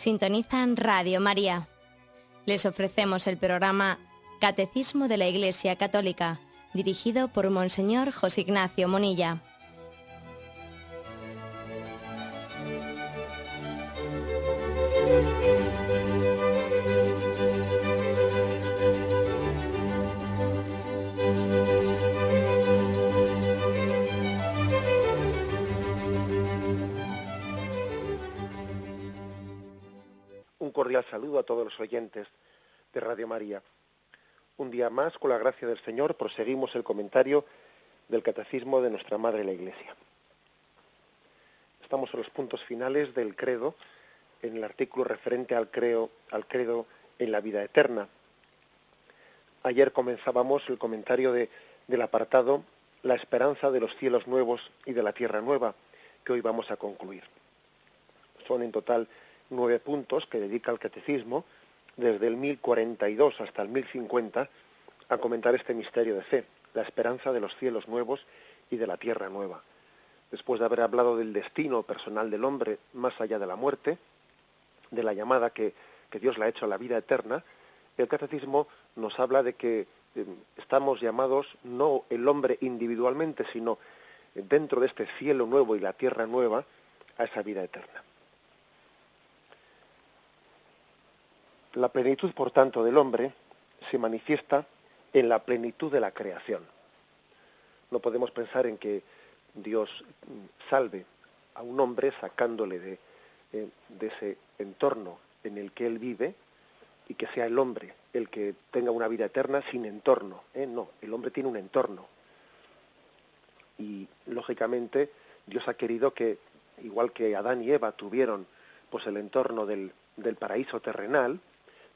Sintonizan Radio María. Les ofrecemos el programa Catecismo de la Iglesia Católica, dirigido por Monseñor José Ignacio Munilla. Un cordial saludo a todos los oyentes de Radio María. Un día más, con la gracia del Señor, proseguimos el comentario del Catecismo de nuestra Madre la Iglesia. Estamos en los puntos finales del credo, en el artículo referente al credo en la vida eterna. Ayer comenzábamos el comentario del apartado La esperanza de los cielos nuevos y de la tierra nueva, que hoy vamos a concluir. Son en total 9 puntos que dedica el Catecismo, desde el 1042 hasta el 1050, a comentar este misterio de fe, la esperanza de los cielos nuevos y de la tierra nueva. Después de haber hablado del destino personal del hombre más allá de la muerte, de la llamada que Dios le ha hecho a la vida eterna, el Catecismo nos habla de que estamos llamados, no el hombre individualmente, sino dentro de este cielo nuevo y la tierra nueva, a esa vida eterna. La plenitud, por tanto, del hombre se manifiesta en la plenitud de la creación. No podemos pensar en que Dios salve a un hombre sacándole de ese entorno en el que él vive y que sea el hombre el que tenga una vida eterna sin entorno. No, el hombre tiene un entorno. Y, lógicamente, Dios ha querido que, igual que Adán y Eva tuvieron pues el entorno del paraíso terrenal,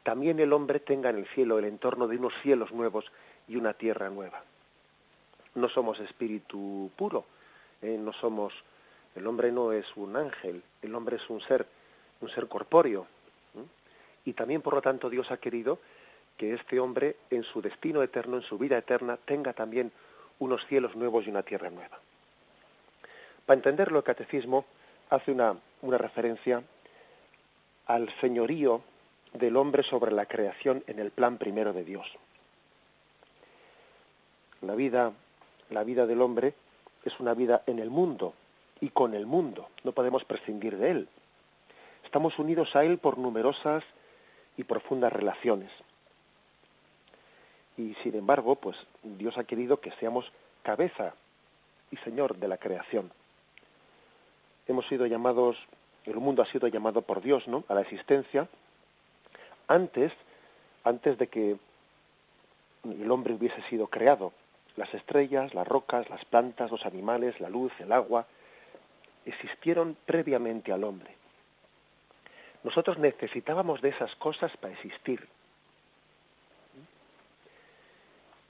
también el hombre tenga en el cielo el entorno de unos cielos nuevos y una tierra nueva. No somos espíritu puro, el hombre no es un ángel, el hombre es un ser corpóreo. Y también, por lo tanto, Dios ha querido que este hombre, en su destino eterno, en su vida eterna, tenga también unos cielos nuevos y una tierra nueva. Para entenderlo, el Catecismo hace una referencia al señorío del hombre sobre la creación en el plan primero de Dios. La vida del hombre es una vida en el mundo y con el mundo, no podemos prescindir de él. Estamos unidos a él por numerosas y profundas relaciones. Y sin embargo, pues Dios ha querido que seamos cabeza y señor de la creación. Hemos sido llamados, el mundo ha sido llamado por Dios, ¿no?, a la existencia antes de que el hombre hubiese sido creado. Las estrellas, las rocas, las plantas, los animales, la luz, el agua, existieron previamente al hombre. Nosotros necesitábamos de esas cosas para existir.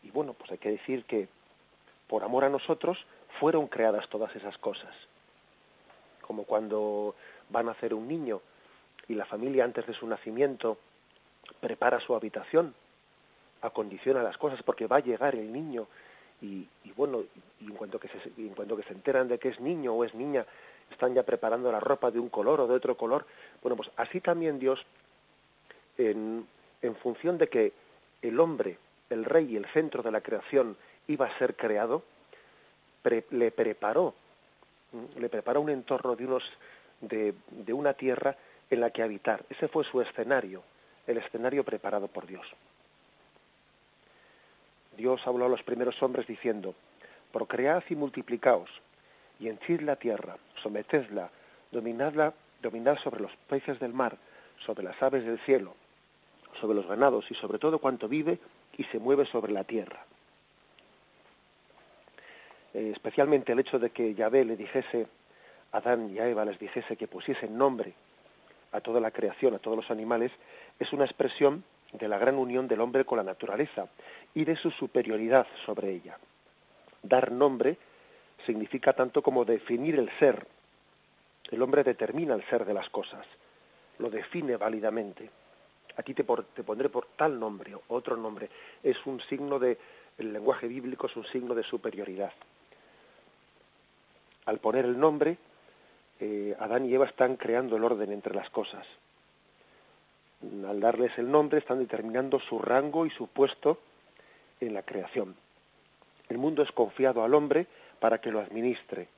Y bueno, pues hay que decir que por amor a nosotros fueron creadas todas esas cosas. Como cuando va a nacer un niño y la familia antes de su nacimiento prepara su habitación, acondiciona las cosas porque va a llegar el niño y en cuanto que se enteran de que es niño o es niña, están ya preparando la ropa de un color o de otro color. Bueno, pues así también Dios, en función de que el hombre, el rey y el centro de la creación iba a ser creado, le preparó un entorno de una tierra en la que habitar. Ese fue su escenario, el escenario preparado por Dios. Dios habló a los primeros hombres diciendo: procread y multiplicaos, y henchid la tierra, sometedla, dominad sobre los peces del mar, sobre las aves del cielo, sobre los ganados y sobre todo cuanto vive y se mueve sobre la tierra. Especialmente el hecho de que Yahvé le dijese a Adán y a Eva, les dijese que pusiesen nombre a toda la creación, a todos los animales, es una expresión de la gran unión del hombre con la naturaleza y de su superioridad sobre ella. Dar nombre significa tanto como definir el ser. El hombre determina el ser de las cosas, lo define válidamente. Aquí te pondré por tal nombre o otro nombre. Es un signo el lenguaje bíblico es un signo de superioridad. Al poner el nombre, Adán y Eva están creando el orden entre las cosas. al darles el nombre, están determinando su rango y su puesto en la creación. El mundo es confiado al hombre para que lo administre.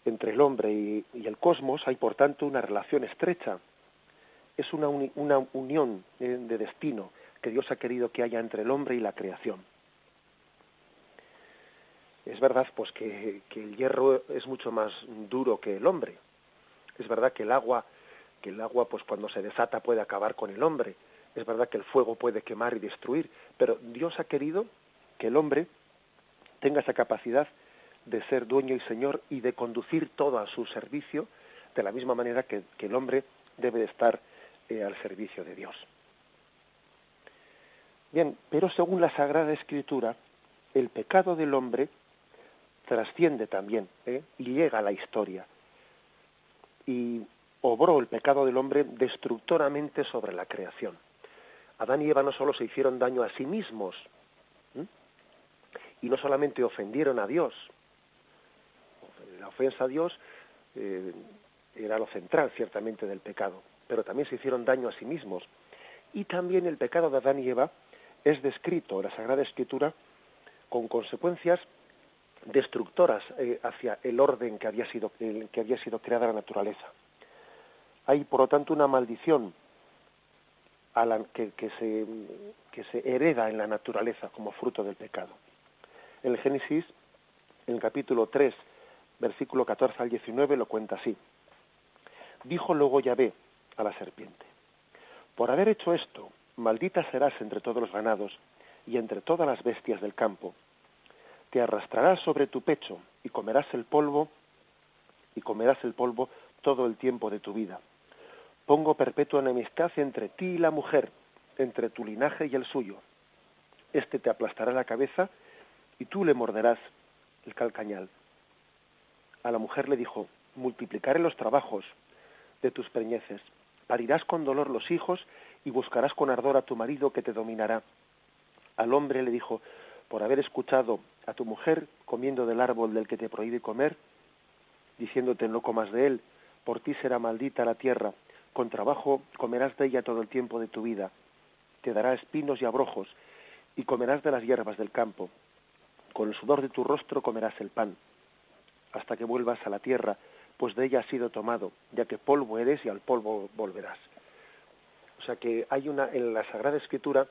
Entre el hombre y el cosmos hay, por tanto, una relación estrecha. Es una unión de destino que Dios ha querido que haya entre el hombre y la creación. Es verdad, pues, que el hierro es mucho más duro que el hombre. Es verdad que el agua, pues, cuando se desata puede acabar con el hombre. Es verdad que el fuego puede quemar y destruir. Pero Dios ha querido que el hombre tenga esa capacidad de ser dueño y señor y de conducir todo a su servicio, de la misma manera que el hombre debe de estar al servicio de Dios. Bien, pero según la Sagrada Escritura, el pecado del hombre trasciende también y llega a la historia. Y obró el pecado del hombre destructoramente sobre la creación. Adán y Eva no solo se hicieron daño a sí mismos, y no solamente ofendieron a Dios. La ofensa a Dios era lo central, ciertamente, del pecado, pero también se hicieron daño a sí mismos. Y también el pecado de Adán y Eva es descrito en la Sagrada Escritura con consecuencias destructoras hacia el orden que había sido creada la naturaleza. Hay, por lo tanto, una maldición que se hereda en la naturaleza como fruto del pecado. En el Génesis, en el capítulo 3, versículo 14 al 19, lo cuenta así. Dijo luego Yahvé a la serpiente: por haber hecho esto, maldita serás entre todos los ganados y entre todas las bestias del campo. Te arrastrarás sobre tu pecho y comerás el polvo todo el tiempo de tu vida. Pongo perpetua enemistad entre ti y la mujer, entre tu linaje y el suyo. Este te aplastará la cabeza y tú le morderás el calcañal. A la mujer le dijo: multiplicaré los trabajos de tus preñeces, parirás con dolor los hijos y buscarás con ardor a tu marido que te dominará. Al hombre le dijo: por haber escuchado a tu mujer comiendo del árbol del que te prohíbe comer, diciéndote no comas de él, por ti será maldita la tierra, con trabajo comerás de ella todo el tiempo de tu vida, te dará espinos y abrojos, y comerás de las hierbas del campo. Con el sudor de tu rostro comerás el pan, hasta que vuelvas a la tierra, pues de ella has sido tomado, ya que polvo eres y al polvo volverás. O sea que hay en la Sagrada Escritura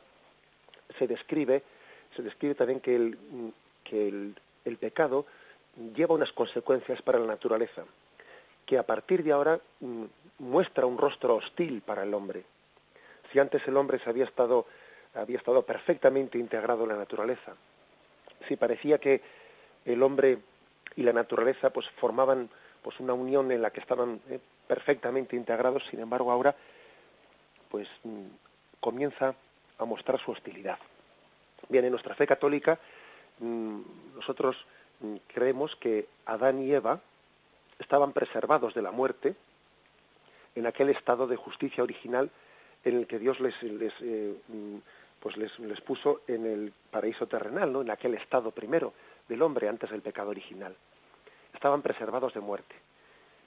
se describe también que el pecado lleva unas consecuencias para la naturaleza, que a partir de ahora muestra un rostro hostil para el hombre. Si antes el hombre había estado perfectamente integrado en la naturaleza, si parecía que el hombre y la naturaleza pues formaban pues una unión en la que estaban perfectamente integrados, sin embargo ahora pues comienza a mostrar su hostilidad. Bien, en nuestra fe católica nosotros creemos que Adán y Eva estaban preservados de la muerte en aquel estado de justicia original en el que Dios les puso en el paraíso terrenal, ¿no? En aquel estado primero del hombre antes del pecado original. Estaban preservados de muerte.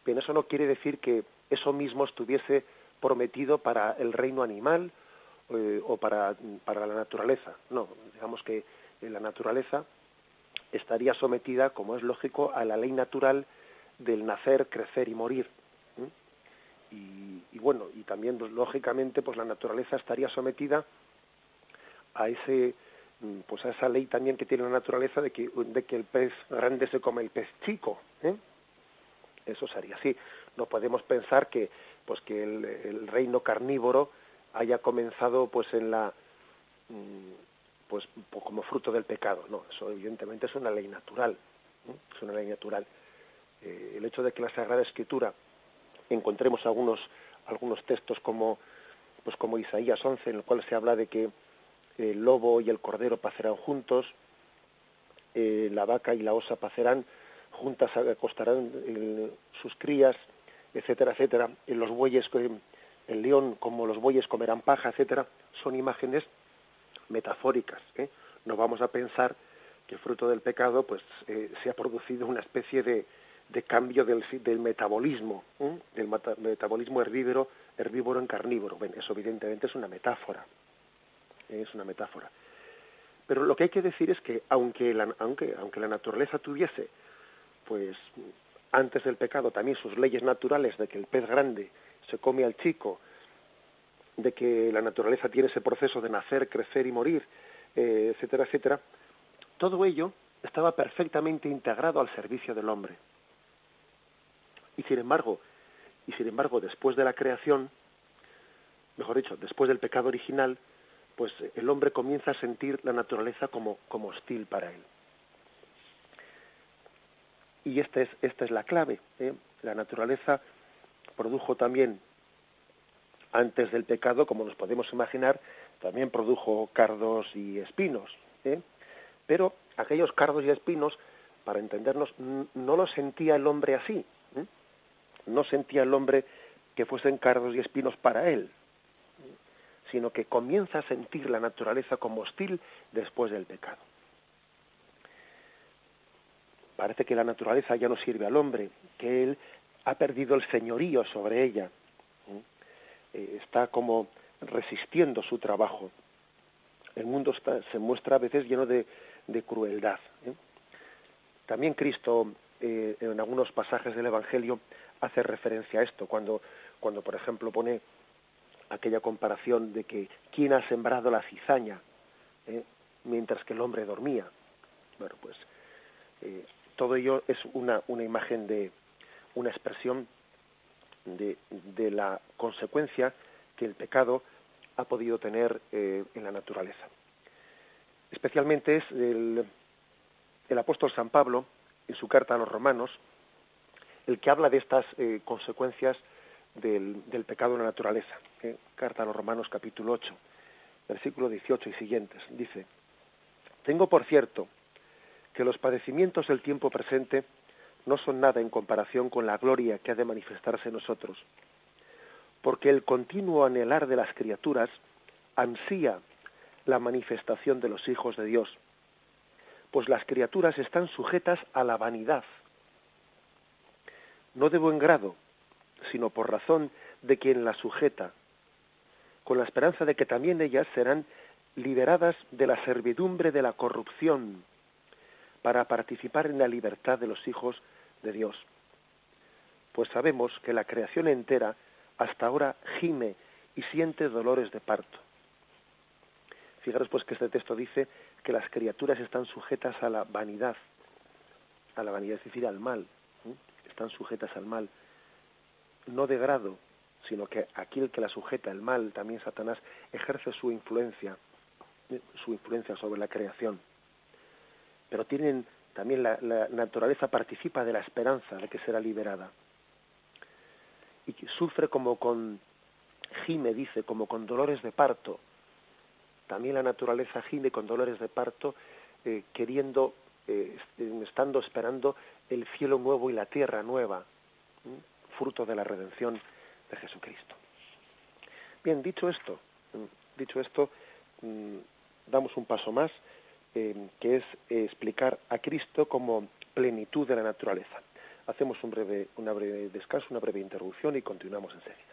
Bien, eso no quiere decir que eso mismo estuviese prometido para el reino animal o para la naturaleza. No, digamos que la naturaleza estaría sometida, como es lógico, a la ley natural del nacer, crecer y morir. Y bueno, y también pues, lógicamente pues la naturaleza estaría sometida a esa ley también que tiene la naturaleza de que el pez grande se come el pez chico. Eso sería así. No podemos pensar que el reino carnívoro haya comenzado como fruto del pecado. No, eso evidentemente es una ley natural. Es una ley natural. El hecho de que la Sagrada Escritura encontremos algunos textos como Isaías 11, en el cual se habla de que el lobo y el cordero pacerán juntos, la vaca y la osa pacerán, juntas acostarán sus crías, etcétera, etcétera. Los bueyes, el león como los bueyes comerán paja, etcétera. Son imágenes metafóricas. No vamos a pensar que fruto del pecado se ha producido una especie de de cambio del metabolismo, del metabolismo herbívoro en carnívoro. Bueno, eso evidentemente es una metáfora. Es una metáfora. Pero lo que hay que decir es que aunque la naturaleza tuviese, pues antes del pecado también sus leyes naturales de que el pez grande se come al chico, de que la naturaleza tiene ese proceso de nacer, crecer y morir, etcétera, etcétera, todo ello estaba perfectamente integrado al servicio del hombre. Y sin embargo, después de la creación, mejor dicho, después del pecado original, pues el hombre comienza a sentir la naturaleza como hostil para él. Y esta es la clave. La naturaleza produjo también, antes del pecado, como nos podemos imaginar, también produjo cardos y espinos. Pero aquellos cardos y espinos, para entendernos, no lo sentía el hombre así. No sentía el hombre que fuesen cardos y espinos para él, sino que comienza a sentir la naturaleza como hostil después del pecado. Parece que la naturaleza ya no sirve al hombre, que él ha perdido el señorío sobre ella. Está como resistiendo su trabajo. El mundo se muestra a veces lleno de crueldad. También Cristo, en algunos pasajes del Evangelio, hace referencia a esto, cuando por ejemplo pone aquella comparación de que quién ha sembrado la cizaña mientras que el hombre dormía. Bueno, pues todo ello es una imagen una expresión de la consecuencia que el pecado ha podido tener en la naturaleza. Especialmente es el apóstol San Pablo, en su carta a los Romanos, el que habla de estas consecuencias del pecado en la naturaleza. Carta a los Romanos, capítulo 8, versículo 18 y siguientes. Dice: tengo por cierto que los padecimientos del tiempo presente no son nada en comparación con la gloria que ha de manifestarse en nosotros, porque el continuo anhelar de las criaturas ansía la manifestación de los hijos de Dios, pues las criaturas están sujetas a la vanidad, no de buen grado, sino por razón de quien las sujeta, con la esperanza de que también ellas serán liberadas de la servidumbre de la corrupción, para participar en la libertad de los hijos de Dios. Pues sabemos que la creación entera hasta ahora gime y siente dolores de parto. Fijaros pues que este texto dice que las criaturas están sujetas a la vanidad, es decir, al mal. Están sujetas al mal, no de grado, sino que aquí el que la sujeta, el mal, también Satanás, ejerce su influencia sobre la creación. Pero tienen también la naturaleza participa de la esperanza de que será liberada. Y sufre gime, dice, como con dolores de parto. También la naturaleza gime con dolores de parto, estando esperando el cielo nuevo y la tierra nueva, fruto de la redención de Jesucristo. Bien, dicho esto, damos un paso más, que es explicar a Cristo como plenitud de la naturaleza. Hacemos un breve descanso, una breve interrupción y continuamos enseguida.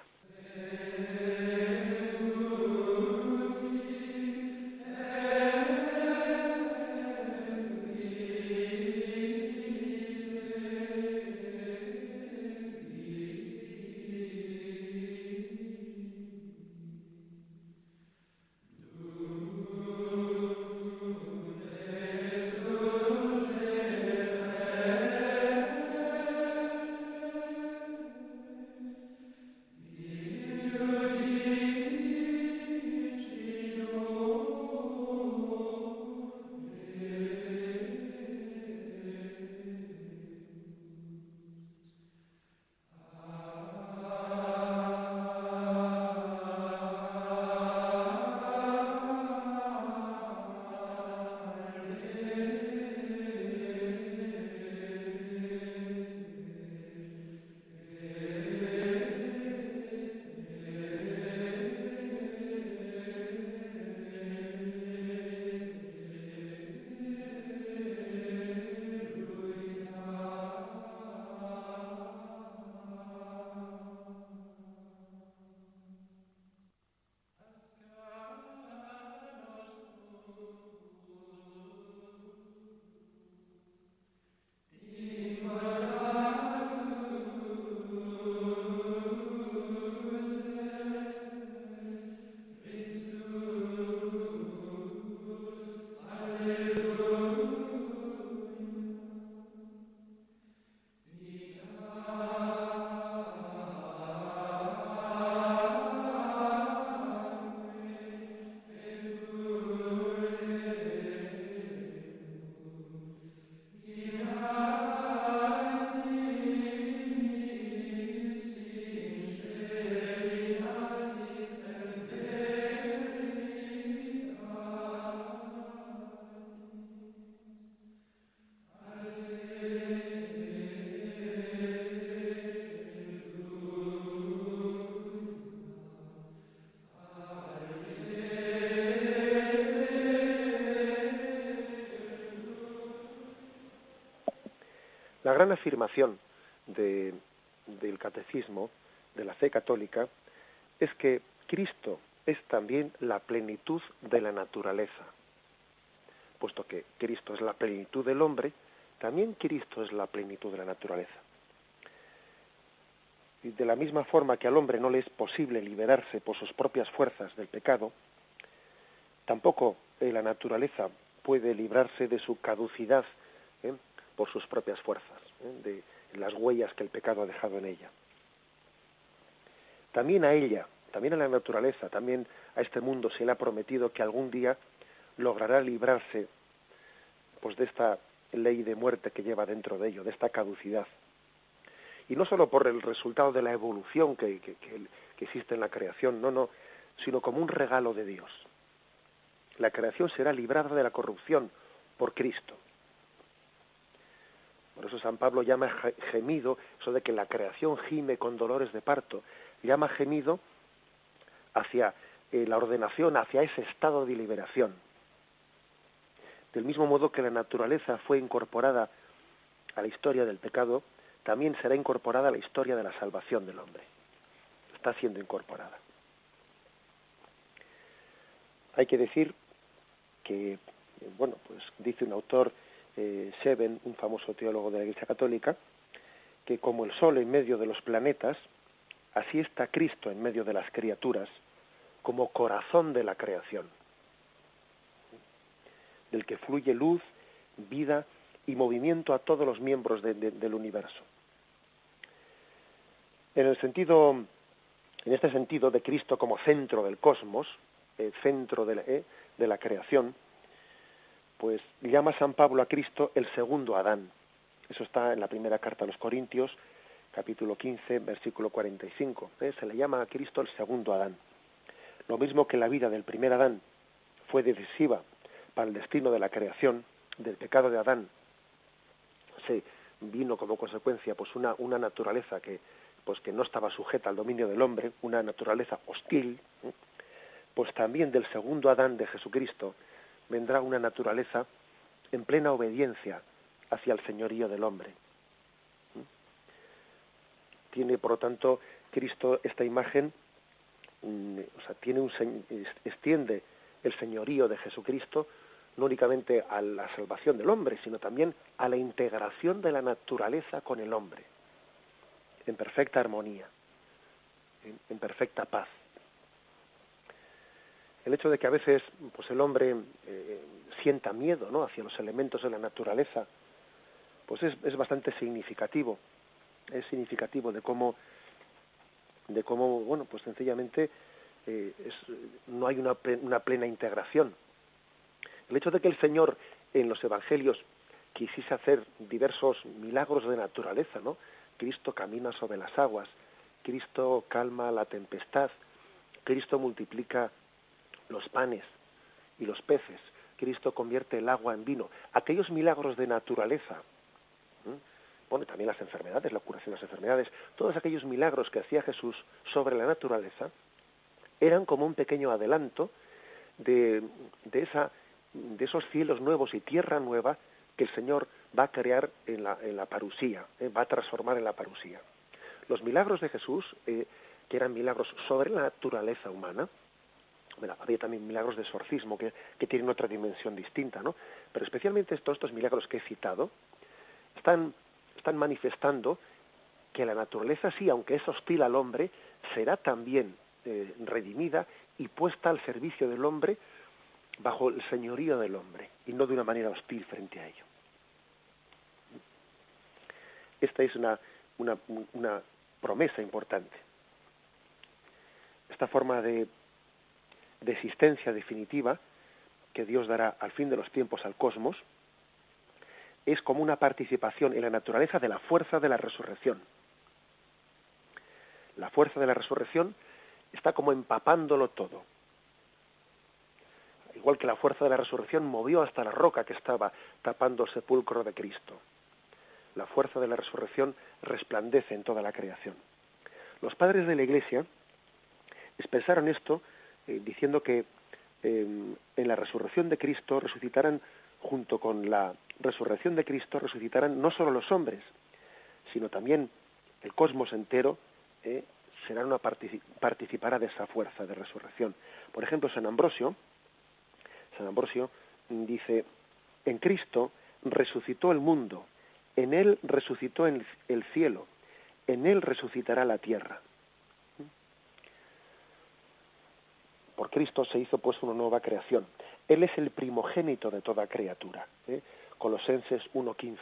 gran afirmación del catecismo, de la fe católica, es que Cristo es también la plenitud de la naturaleza. Puesto que Cristo es la plenitud del hombre, también Cristo es la plenitud de la naturaleza. Y de la misma forma que al hombre no le es posible liberarse por sus propias fuerzas del pecado, tampoco la naturaleza puede librarse de su caducidad por sus propias fuerzas, de las huellas que el pecado ha dejado en ella. También a ella, también a la naturaleza, también a este mundo se le ha prometido que algún día logrará librarse pues de esta ley de muerte que lleva dentro de ello, de esta caducidad. Y no solo por el resultado de la evolución que existe en la creación, no, sino como un regalo de Dios. La creación será librada de la corrupción por Cristo. Por eso San Pablo llama gemido, eso de que la creación gime con dolores de parto, llama gemido hacia la ordenación, hacia ese estado de liberación. Del mismo modo que la naturaleza fue incorporada a la historia del pecado, también será incorporada a la historia de la salvación del hombre. Está siendo incorporada. Hay que decir que, bueno, pues dice un autor, Seven, un famoso teólogo de la Iglesia Católica, que como el Sol en medio de los planetas, así está Cristo en medio de las criaturas, como corazón de la creación, del que fluye luz, vida y movimiento a todos los miembros del universo. En este sentido de Cristo como centro del cosmos, centro de la creación, pues llama San Pablo a Cristo el segundo Adán. Eso está en la primera carta a los Corintios, capítulo 15, versículo 45. Se le llama a Cristo el segundo Adán. Lo mismo que la vida del primer Adán fue decisiva para el destino de la creación, del pecado de Adán, se vino como consecuencia pues una naturaleza que no estaba sujeta al dominio del hombre, una naturaleza hostil, pues también del segundo Adán de Jesucristo vendrá una naturaleza en plena obediencia hacia el señorío del hombre. Tiene, por lo tanto, Cristo esta imagen, extiende el señorío de Jesucristo no únicamente a la salvación del hombre, sino también a la integración de la naturaleza con el hombre, en perfecta armonía, en perfecta paz. El hecho de que a veces pues el hombre sienta miedo, ¿no?, hacia los elementos de la naturaleza, pues es bastante significativo. Es significativo de cómo bueno, pues sencillamente no hay una plena integración. El hecho de que el Señor en los evangelios quisiese hacer diversos milagros de naturaleza, ¿no? Cristo camina sobre las aguas, Cristo calma la tempestad, Cristo multiplica los panes y los peces, Cristo convierte el agua en vino. Aquellos milagros de naturaleza, bueno, también las enfermedades, la curación de las enfermedades, todos aquellos milagros que hacía Jesús sobre la naturaleza eran como un pequeño adelanto de esos cielos nuevos y tierra nueva que el Señor va a crear en la parusía, va a transformar en la parusía. Los milagros de Jesús, que eran milagros sobre la naturaleza humana, bueno, había también milagros de exorcismo que tienen otra dimensión distinta, ¿no? Pero especialmente todos estos milagros que he citado están manifestando que la naturaleza, sí, aunque es hostil al hombre, será también redimida y puesta al servicio del hombre bajo el señorío del hombre y no de una manera hostil frente a ello. Esta es una promesa importante. Esta forma de existencia definitiva que Dios dará al fin de los tiempos al cosmos es como una participación en la naturaleza de la fuerza de la resurrección. La fuerza de la resurrección está como empapándolo todo. Igual que la fuerza de la resurrección movió hasta la roca que estaba tapando el sepulcro de Cristo. La fuerza de la resurrección resplandece en toda la creación. Los padres de la Iglesia expresaron esto diciendo que en la resurrección de Cristo resucitarán, junto con la resurrección de Cristo, resucitarán no solo los hombres, sino también el cosmos entero participará de esa fuerza de resurrección. Por ejemplo, San Ambrosio dice: en Cristo resucitó el mundo, en él resucitó el cielo, en él resucitará la tierra. Por Cristo se hizo pues una nueva creación. Él es el primogénito de toda criatura. Colosenses 1:15.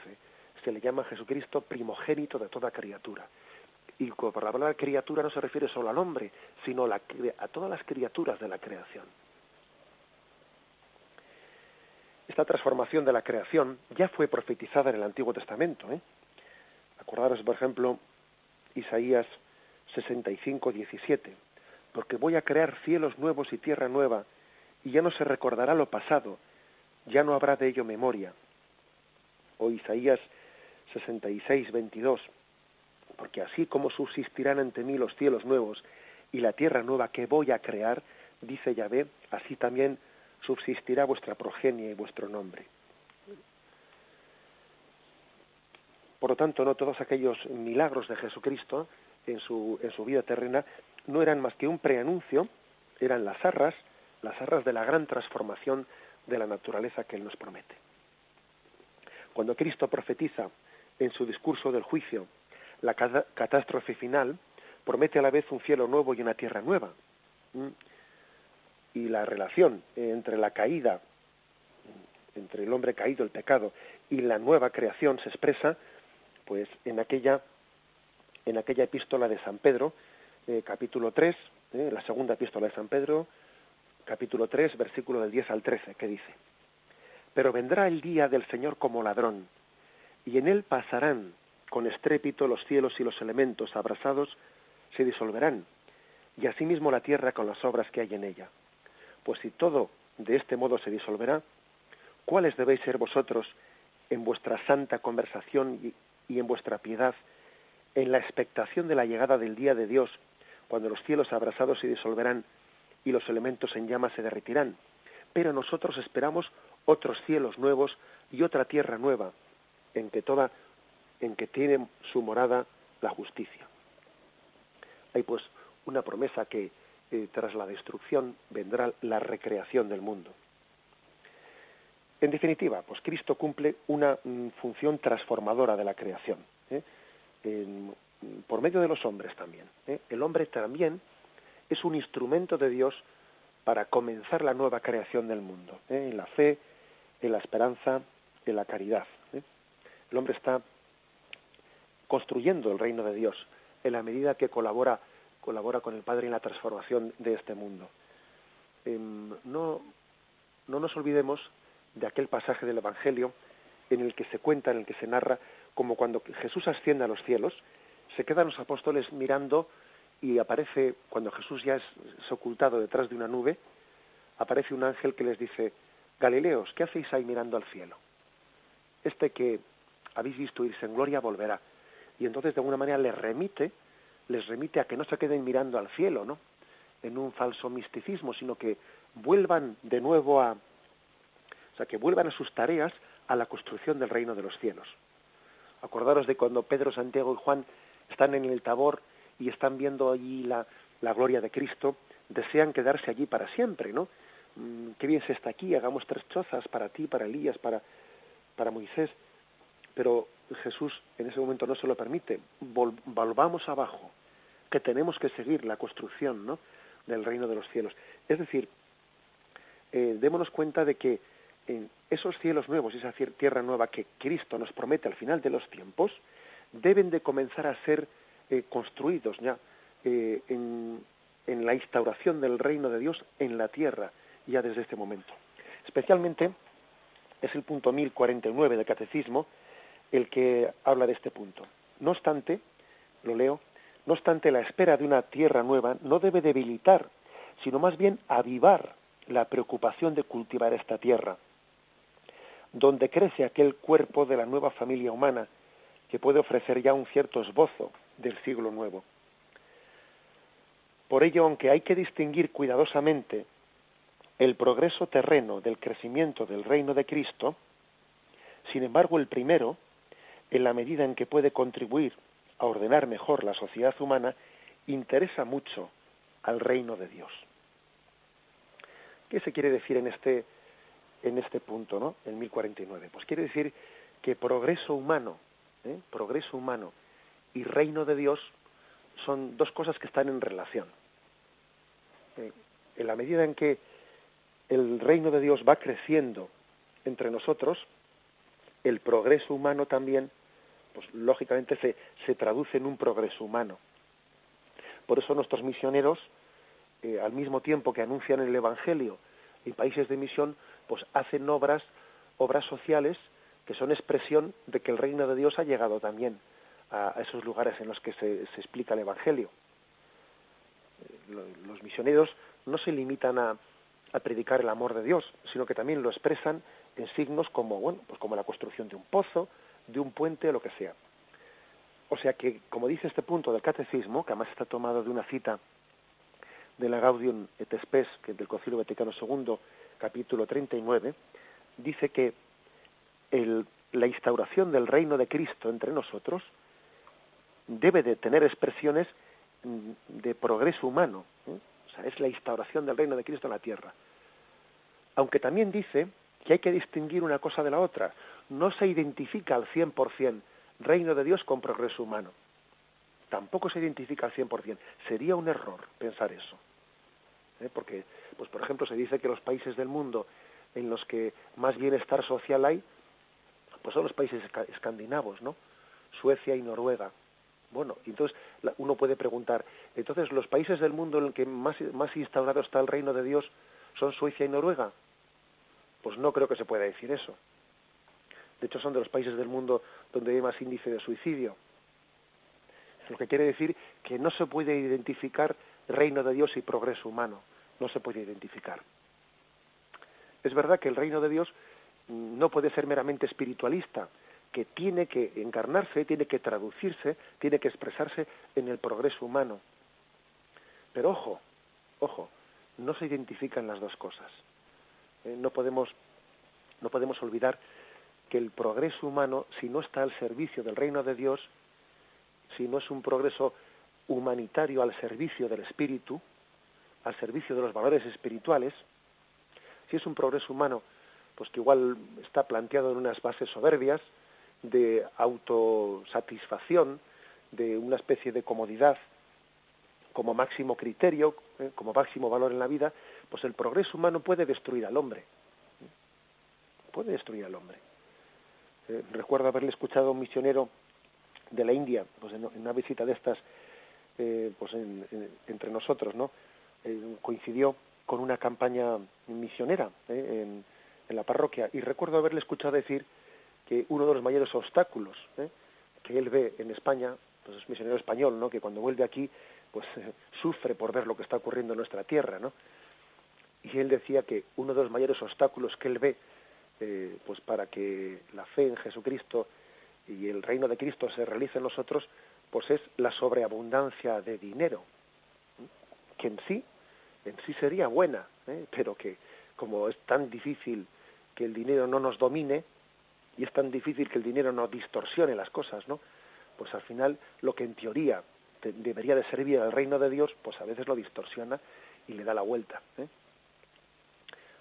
Se le llama a Jesucristo primogénito de toda criatura. Y por la palabra criatura no se refiere solo al hombre, sino a todas las criaturas de la creación. Esta transformación de la creación ya fue profetizada en el Antiguo Testamento. Acordaros, por ejemplo, Isaías 65:17. Porque voy a crear cielos nuevos y tierra nueva, y ya no se recordará lo pasado, ya no habrá de ello memoria. O Isaías 66:22. Porque así como subsistirán ante mí los cielos nuevos y la tierra nueva que voy a crear, dice Yahvé, así también subsistirá vuestra progenie y vuestro nombre. Por lo tanto, no todos aquellos milagros de Jesucristo en su vida terrena no eran más que un preanuncio, eran las arras de la gran transformación de la naturaleza que Él nos promete. Cuando Cristo profetiza en su discurso del juicio la catástrofe final, promete a la vez un cielo nuevo y una tierra nueva. Y la relación entre la caída, entre el hombre caído, el pecado, y la nueva creación se expresa pues en aquella epístola de San Pedro, capítulo 3, la segunda epístola de San Pedro, capítulo 3, versículo del 10 al 13, que dice: pero vendrá el día del Señor como ladrón, y en él pasarán con estrépito los cielos y los elementos abrasados se disolverán, y asimismo la tierra con las obras que hay en ella. Pues si todo de este modo se disolverá, ¿cuáles debéis ser vosotros en vuestra santa conversación y en vuestra piedad, en la expectación de la llegada del día de Dios, cuando los cielos abrasados se disolverán y los elementos en llamas se derretirán? Pero nosotros esperamos otros cielos nuevos y otra tierra nueva, en que tiene su morada la justicia. Hay pues una promesa que tras la destrucción vendrá la recreación del mundo. En definitiva, pues Cristo cumple una función transformadora de la creación, por medio de los hombres también. El hombre también es un instrumento de Dios para comenzar la nueva creación del mundo, en la fe, en la esperanza, en la caridad. El hombre está construyendo el reino de Dios en la medida que colabora con el Padre en la transformación de este mundo. No nos olvidemos de aquel pasaje del Evangelio en el que se cuenta, en el que se narra, como cuando Jesús asciende a los cielos, se quedan los apóstoles mirando y aparece, cuando Jesús ya es ocultado detrás de una nube, aparece un ángel que les dice: Galileos, ¿qué hacéis ahí mirando al cielo? Este que habéis visto irse en gloria volverá. Y entonces de alguna manera les remite a que no se queden mirando al cielo, ¿no?, en un falso misticismo, sino que vuelvan de nuevo que vuelvan a sus tareas, a la construcción del reino de los cielos. Acordaros de cuando Pedro, Santiago y Juan están en el Tabor y están viendo allí la gloria de Cristo, desean quedarse allí para siempre, ¿no? Qué bien se está aquí, hagamos 3 chozas para ti, para Elías, para Moisés. Pero Jesús en ese momento no se lo permite. Volvamos abajo, que tenemos que seguir la construcción, ¿no?, del reino de los cielos. Es decir, démonos cuenta de que en esos cielos nuevos, esa tierra nueva que Cristo nos promete al final de los tiempos, deben de comenzar a ser construidos ya en la instauración del reino de Dios en la tierra, ya desde este momento. Especialmente es el punto 1049 del Catecismo el que habla de este punto. No obstante, lo leo, no obstante, la espera de una tierra nueva no debe debilitar, sino más bien avivar la preocupación de cultivar esta tierra, donde crece aquel cuerpo de la nueva familia humana que puede ofrecer ya un cierto esbozo del siglo nuevo. Por ello, aunque hay que distinguir cuidadosamente el progreso terreno del crecimiento del reino de Cristo, sin embargo, el primero en la medida en que puede contribuir a ordenar mejor la sociedad humana, interesa mucho al reino de Dios. ¿Qué se quiere decir en este punto, ¿no? En 1049. Pues quiere decir que progreso humano y reino de Dios son dos cosas que están en relación. En la medida en que el reino de Dios va creciendo entre nosotros, el progreso humano también, pues lógicamente se traduce en un progreso humano. Por eso nuestros misioneros, al mismo tiempo que anuncian el Evangelio en países de misión, pues hacen obras sociales que son expresión de que el reino de Dios ha llegado también a esos lugares en los que se explica el Evangelio. Los misioneros no se limitan a predicar el amor de Dios, sino que también lo expresan en signos como, bueno, pues como la construcción de un pozo, de un puente, o lo que sea. O sea que, como dice este punto del catecismo, que además está tomado de una cita de la Gaudium et Spes, que es del Concilio Vaticano II, capítulo 39, dice que la instauración del reino de Cristo entre nosotros debe de tener expresiones de progreso humano, ¿eh? O sea, es la instauración del reino de Cristo en la tierra. Aunque también dice que hay que distinguir una cosa de la otra. No se identifica al 100% reino de Dios con progreso humano. Tampoco se identifica al 100%. Sería un error pensar eso. Porque, pues por ejemplo, se dice que los países del mundo en los que más bienestar social hay, pues son los países escandinavos, ¿no? Suecia y Noruega. Bueno, entonces uno puede preguntar, entonces los países del mundo en el que más instaurado está el reino de Dios son Suecia y Noruega. Pues no creo que se pueda decir eso. De hecho, son de los países del mundo donde hay más índice de suicidio. Lo que quiere decir que no se puede identificar reino de Dios y progreso humano. No se puede identificar. Es verdad que el reino de Dios no puede ser meramente espiritualista, que tiene que encarnarse, tiene que traducirse, tiene que expresarse en el progreso humano. Pero ojo, no se identifican las dos cosas. No podemos olvidar que el progreso humano, si no está al servicio del reino de Dios, si no es un progreso humanitario al servicio del espíritu, al servicio de los valores espirituales, si es un progreso humano, pues que igual está planteado en unas bases soberbias, de autosatisfacción, de una especie de comodidad como máximo criterio, como máximo valor en la vida, pues el progreso humano puede destruir al hombre. Puede destruir al hombre. Recuerdo haberle escuchado a un misionero de la India, pues en una visita de estas, pues entre nosotros, ¿no? Coincidió con una campaña misionera en la parroquia, y recuerdo haberle escuchado decir que uno de los mayores obstáculos que él ve en España, pues es misionero español, ¿no? Que cuando vuelve aquí, pues sufre por ver lo que está ocurriendo en nuestra tierra, ¿no? Y él decía que uno de los mayores obstáculos que él ve, pues para que la fe en Jesucristo y el reino de Cristo se realice en nosotros, pues es la sobreabundancia de dinero, que en sí sería buena, pero que como es tan difícil que el dinero no nos domine, y es tan difícil que el dinero no distorsione las cosas, ¿no? Pues al final lo que en teoría debería de servir al reino de Dios, pues a veces lo distorsiona y le da la vuelta.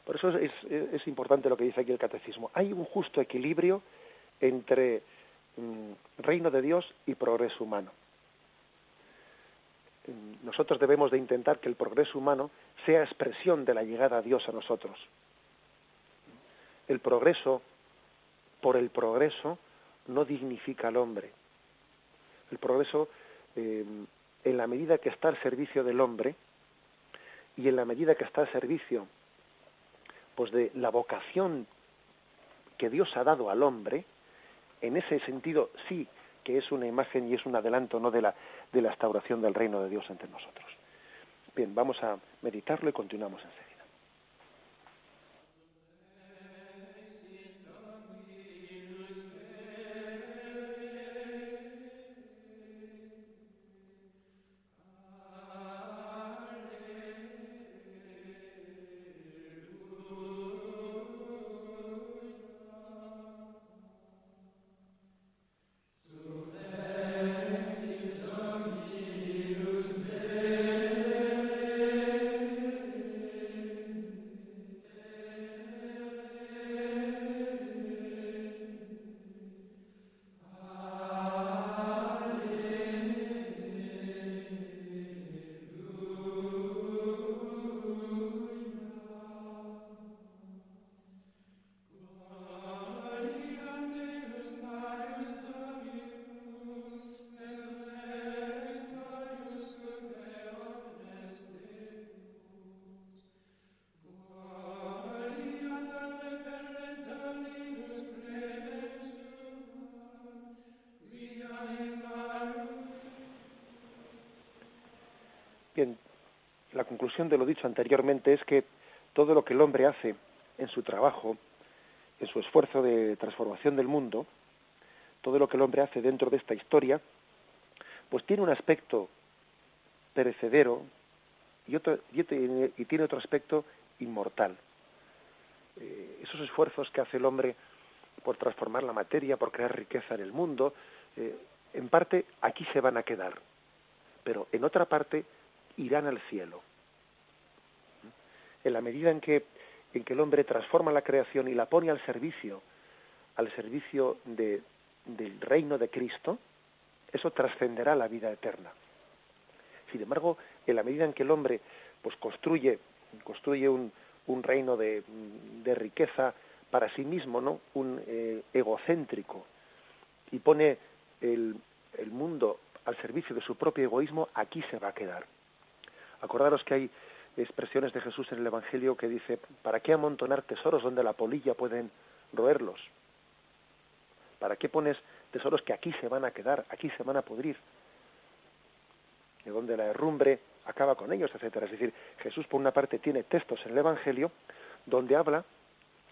Por eso es importante lo que dice aquí el catecismo. Hay un justo equilibrio entre reino de Dios y progreso humano. Nosotros debemos de intentar que el progreso humano sea expresión de la llegada a Dios a nosotros. El progreso, por el progreso, no dignifica al hombre. El progreso, en la medida que está al servicio del hombre y en la medida que está al servicio, pues de la vocación que Dios ha dado al hombre, en ese sentido sí que es una imagen y es un adelanto, ¿no?, de la instauración del reino de Dios entre nosotros. Bien, vamos a meditarlo y continuamos enseguida. Bien, la conclusión de lo dicho anteriormente es que todo lo que el hombre hace en su trabajo, en su esfuerzo de transformación del mundo, todo lo que el hombre hace dentro de esta historia, pues tiene un aspecto perecedero y tiene otro aspecto inmortal. Esos esfuerzos que hace el hombre por transformar la materia, por crear riqueza en el mundo, en parte aquí se van a quedar, pero en otra parte irán al cielo. En la medida en que el hombre transforma la creación y la pone al servicio del reino de Cristo, eso trascenderá la vida eterna. Sin embargo, en la medida en que el hombre pues construye un reino de riqueza para sí mismo, ¿no? Un egocéntrico, y pone el mundo al servicio de su propio egoísmo, aquí se va a quedar. Acordaros que hay expresiones de Jesús en el Evangelio que dice: ¿para qué amontonar tesoros donde la polilla pueden roerlos? ¿Para qué pones tesoros que aquí se van a quedar, aquí se van a pudrir? De donde la herrumbre acaba con ellos, etcétera. Es decir, Jesús por una parte tiene textos en el Evangelio donde habla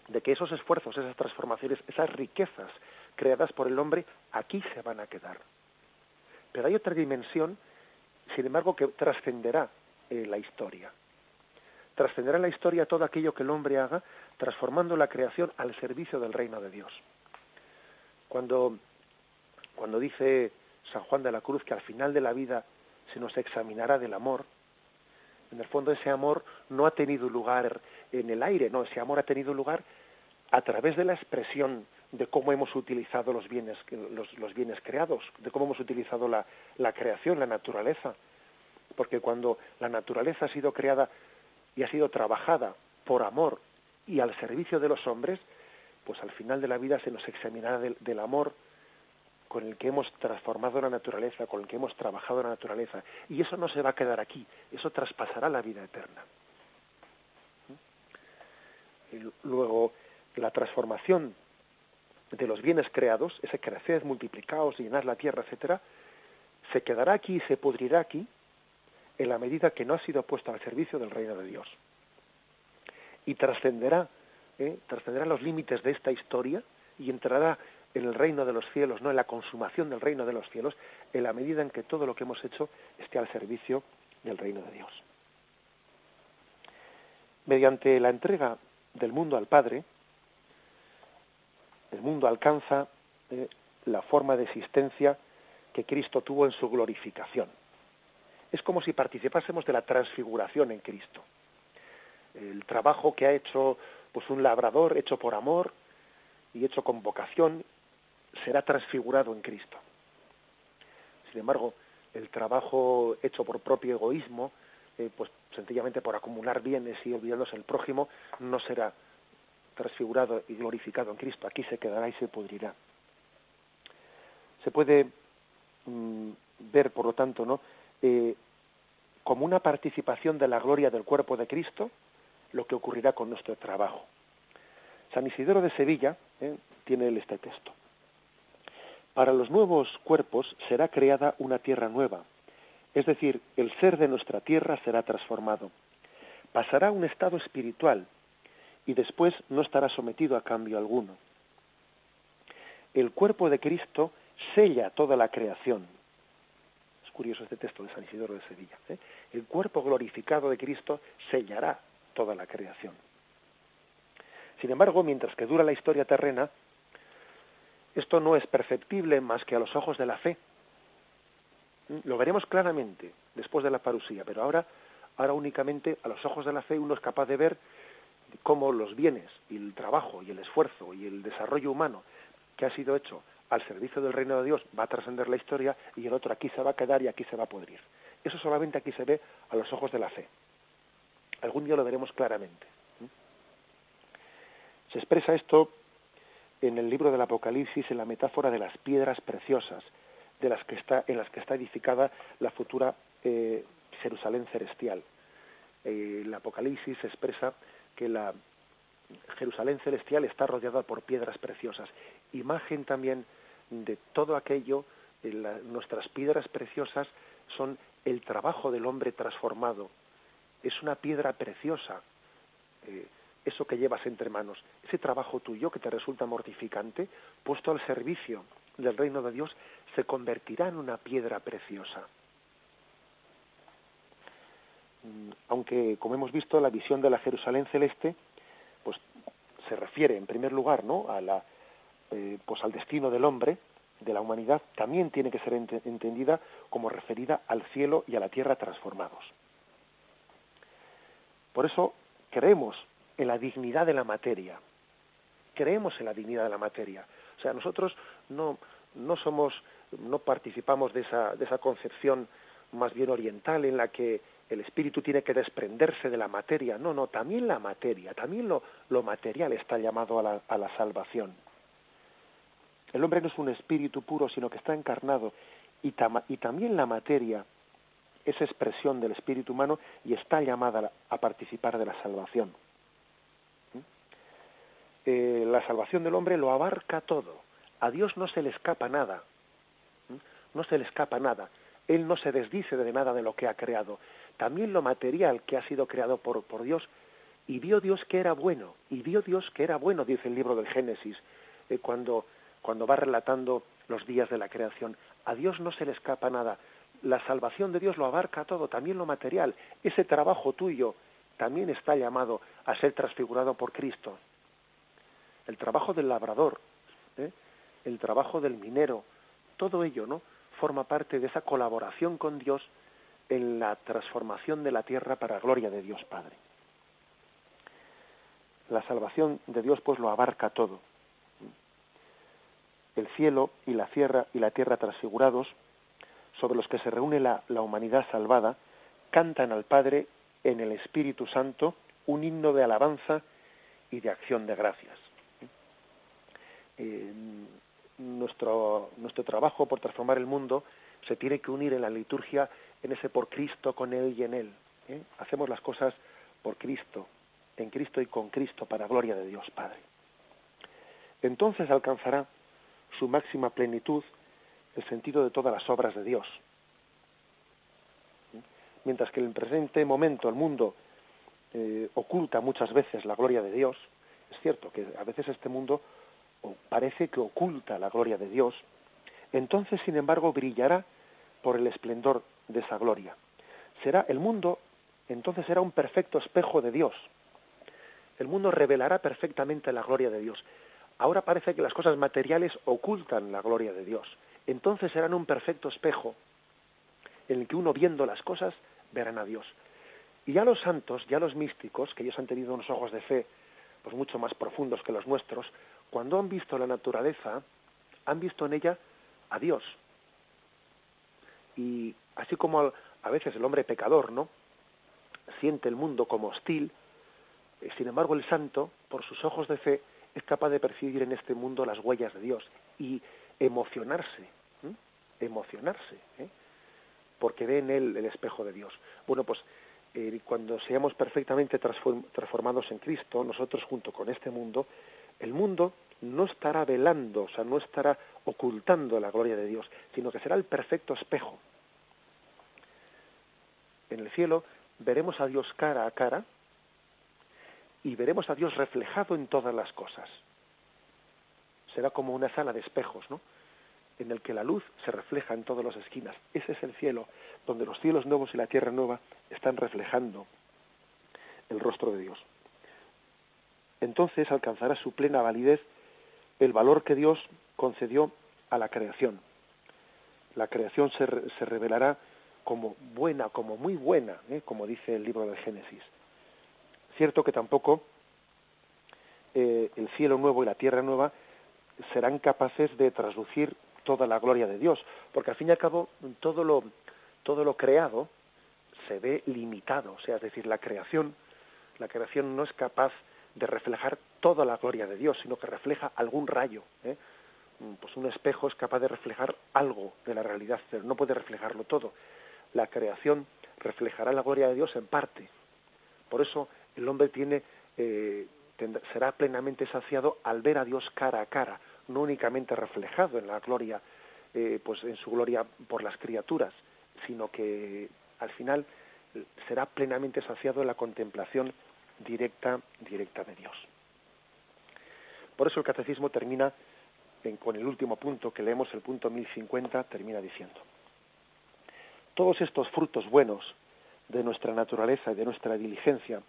de que esos esfuerzos, esas transformaciones, esas riquezas creadas por el hombre, aquí se van a quedar. Pero hay otra dimensión, sin embargo, que trascenderá la historia. Trascenderá en la historia todo aquello que el hombre haga, transformando la creación al servicio del reino de Dios. Cuando dice San Juan de la Cruz que al final de la vida se nos examinará del amor, en el fondo ese amor no ha tenido lugar en el aire, no, ese amor ha tenido lugar a través de la expresión de cómo hemos utilizado los bienes creados, de cómo hemos utilizado la creación, la naturaleza. Porque cuando la naturaleza ha sido creada y ha sido trabajada por amor y al servicio de los hombres, pues al final de la vida se nos examinará del amor con el que hemos transformado la naturaleza, con el que hemos trabajado la naturaleza. Y eso no se va a quedar aquí, eso traspasará la vida eterna. Y luego, la transformación de los bienes creados, ese crecer, multiplicaos, llenar la tierra, etcétera, se quedará aquí y se pudrirá aquí en la medida que no ha sido puesto al servicio del reino de Dios. Y trascenderá los límites de esta historia y entrará en el reino de los cielos, no en la consumación del reino de los cielos, en la medida en que todo lo que hemos hecho esté al servicio del reino de Dios. Mediante la entrega del mundo al Padre, el mundo alcanza la forma de existencia que Cristo tuvo en su glorificación. Es como si participásemos de la transfiguración en Cristo. El trabajo que ha hecho pues un labrador, hecho por amor y hecho con vocación, será transfigurado en Cristo. Sin embargo, el trabajo hecho por propio egoísmo, pues sencillamente por acumular bienes y olvidándose del prójimo, no será transfigurado y glorificado en Cristo. Aquí se quedará y se pudrirá. Se puede ver, por lo tanto, ¿no?, como una participación de la gloria del cuerpo de Cristo, lo que ocurrirá con nuestro trabajo. San Isidoro de Sevilla tiene este texto. Para los nuevos cuerpos será creada una tierra nueva, es decir, el ser de nuestra tierra será transformado. Pasará a un estado espiritual y después no estará sometido a cambio alguno. El cuerpo de Cristo sella toda la creación. Es curioso este texto de San Isidoro de Sevilla. El cuerpo glorificado de Cristo sellará toda la creación. Sin embargo, mientras que dura la historia terrena, esto no es perceptible más que a los ojos de la fe. Lo veremos claramente después de la parusía, pero ahora únicamente a los ojos de la fe uno es capaz de ver cómo los bienes y el trabajo y el esfuerzo y el desarrollo humano que ha sido hecho al servicio del reino de Dios va a trascender la historia y el otro aquí se va a quedar y aquí se va a pudrir. Eso solamente aquí se ve a los ojos de la fe. Algún día lo veremos claramente. Se expresa esto en el libro del Apocalipsis en la metáfora de las piedras preciosas en las que está edificada la futura Jerusalén celestial. El Apocalipsis expresa que la Jerusalén celestial está rodeada por piedras preciosas, imagen también de todo aquello. Nuestras piedras preciosas son el trabajo del hombre transformado es una piedra preciosa, eso que llevas entre manos, ese trabajo tuyo que te resulta mortificante, puesto al servicio del reino de Dios, se convertirá en una piedra preciosa. Aunque, como hemos visto, la visión de la Jerusalén celeste, pues se refiere en primer lugar, ¿no?, pues al destino del hombre, de la humanidad, también tiene que ser entendida como referida al cielo y a la tierra transformados. Por eso creemos en la dignidad de la materia. Creemos en la dignidad de la materia. O sea, nosotros no participamos de esa concepción más bien oriental en la que el espíritu tiene que desprenderse de la materia. No, también la materia, también lo material está llamado a la salvación. El hombre no es un espíritu puro, sino que está encarnado, y también la materia es expresión del espíritu humano y está llamada a participar de la salvación. La salvación del hombre lo abarca todo. A Dios no se le escapa nada. No se le escapa nada. Él no se desdice de nada de lo que ha creado. También lo material que ha sido creado por Dios, y vio Dios que era bueno, dice el libro del Génesis, cuando va relatando los días de la creación. A Dios no se le escapa nada. La salvación de Dios lo abarca todo, también lo material. Ese trabajo tuyo también está llamado a ser transfigurado por Cristo. El trabajo del labrador, el trabajo del minero, todo ello, ¿no?, forma parte de esa colaboración con Dios en la transformación de la tierra para gloria de Dios Padre. La salvación de Dios pues lo abarca todo. El cielo y la tierra transfigurados, sobre los que se reúne la humanidad salvada, cantan al Padre en el Espíritu Santo un himno de alabanza y de acción de gracias. Nuestro trabajo por transformar el mundo se tiene que unir en la liturgia en ese por Cristo, con Él y en Él. Hacemos las cosas por Cristo, en Cristo y con Cristo, para gloria de Dios Padre. Entonces alcanzará su máxima plenitud el sentido de todas las obras de Dios. Mientras que en el presente momento el mundo oculta muchas veces la gloria de Dios, es cierto que a veces este mundo parece que oculta la gloria de Dios, entonces, sin embargo, brillará por el esplendor de esa gloria. El mundo, entonces, será un perfecto espejo de Dios. El mundo revelará perfectamente la gloria de Dios. Ahora parece que las cosas materiales ocultan la gloria de Dios. Entonces serán un perfecto espejo en el que uno, viendo las cosas, verán a Dios. Y ya los santos, ya los místicos, que ellos han tenido unos ojos de fe pues mucho más profundos que los nuestros, cuando han visto la naturaleza, han visto en ella a Dios. Y así como a veces el hombre pecador, ¿no?, siente el mundo como hostil, sin embargo el santo, por sus ojos de fe, es capaz de percibir en este mundo las huellas de Dios y emocionarse, porque ve en él el espejo de Dios. Bueno, pues cuando seamos perfectamente transformados en Cristo, nosotros junto con este mundo, el mundo no estará velando, o sea, no estará ocultando la gloria de Dios, sino que será el perfecto espejo. En el cielo veremos a Dios cara a cara y veremos a Dios reflejado en todas las cosas. Será como una sala de espejos, ¿no?, en el que la luz se refleja en todas las esquinas. Ese es el cielo, donde los cielos nuevos y la tierra nueva están reflejando el rostro de Dios. Entonces alcanzará su plena validez el valor que Dios concedió a la creación. La creación se revelará como buena, como muy buena, como dice el libro del Génesis. Cierto que tampoco el cielo nuevo y la tierra nueva serán capaces de traslucir toda la gloria de Dios, porque al fin y al cabo todo lo creado se ve limitado, o sea, es decir, la creación no es capaz de reflejar toda la gloria de Dios, sino que refleja algún rayo. Pues un espejo es capaz de reflejar algo de la realidad, pero no puede reflejarlo todo. La creación reflejará la gloria de Dios en parte. Por eso el hombre será plenamente saciado al ver a Dios cara a cara, no únicamente reflejado en la gloria, pues en su gloria por las criaturas, sino que al final será plenamente saciado en la contemplación directa de Dios. Por eso el catecismo termina con el último punto que leemos, el punto 1050, termina diciendo: todos estos frutos buenos de nuestra naturaleza y de nuestra diligencia,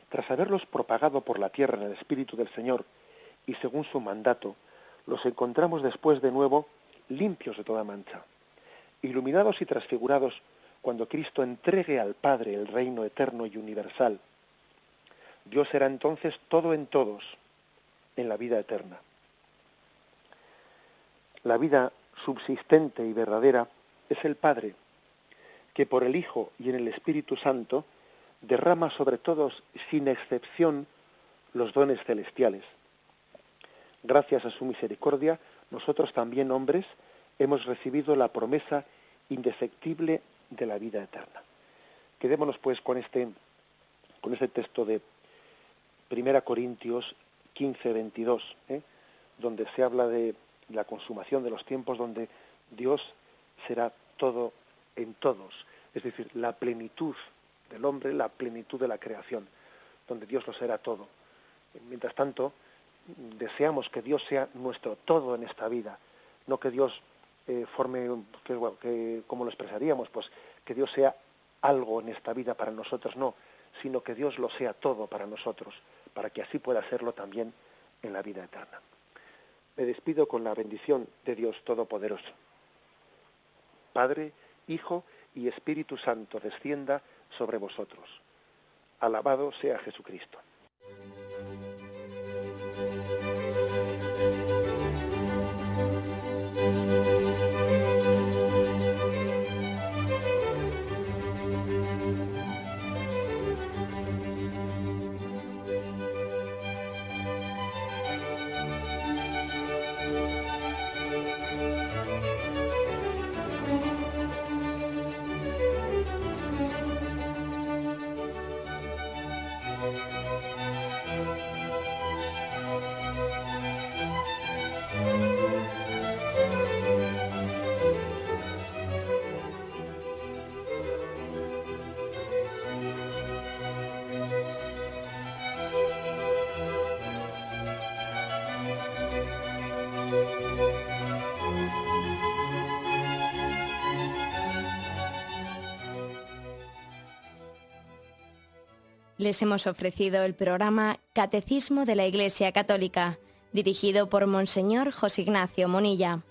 tras haberlos propagado por la tierra en el Espíritu del Señor y según su mandato, los encontramos después de nuevo limpios de toda mancha, iluminados y transfigurados cuando Cristo entregue al Padre el reino eterno y universal. Dios será entonces todo en todos en la vida eterna. La vida subsistente y verdadera es el Padre, que por el Hijo y en el Espíritu Santo derrama sobre todos, sin excepción, los dones celestiales. Gracias a su misericordia, nosotros también, hombres, hemos recibido la promesa indefectible de la vida eterna. Quedémonos pues con este texto de 1 Corintios 15, 22, donde se habla de la consumación de los tiempos, donde Dios será todo en todos, es decir, la plenitud del hombre, la plenitud de la creación, donde Dios lo será todo. Mientras tanto, deseamos que Dios sea nuestro todo en esta vida, no que Dios forme, ¿cómo lo expresaríamos? Pues que Dios sea algo en esta vida para nosotros, no, sino que Dios lo sea todo para nosotros, para que así pueda serlo también en la vida eterna. Me despido con la bendición de Dios Todopoderoso. Padre, Hijo y Espíritu Santo descienda sobre vosotros. Alabado sea Jesucristo. Les hemos ofrecido el programa Catecismo de la Iglesia Católica, dirigido por Monseñor José Ignacio Munilla.